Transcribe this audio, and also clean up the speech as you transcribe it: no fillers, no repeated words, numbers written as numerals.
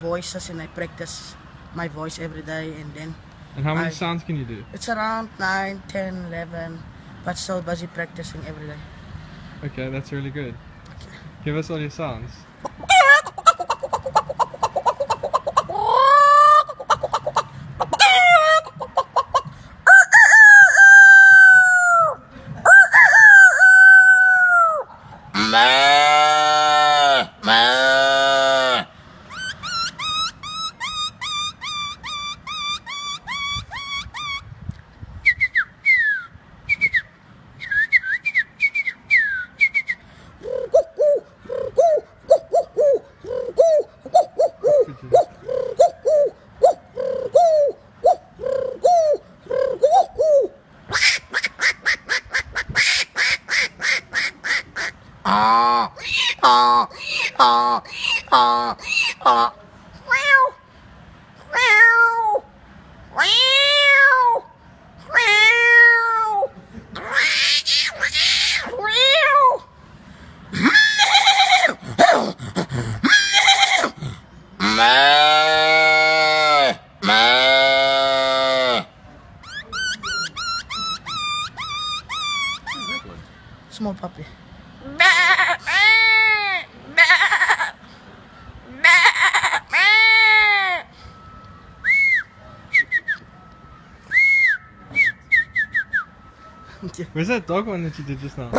voices and I practice my voice every day, and then And how many I- sounds can you do? it's around 9, 10, 11, but still busy practicing every day. Okay, that's really good. Give us all your sounds. Small puppy. Where's that dog one that you did just now?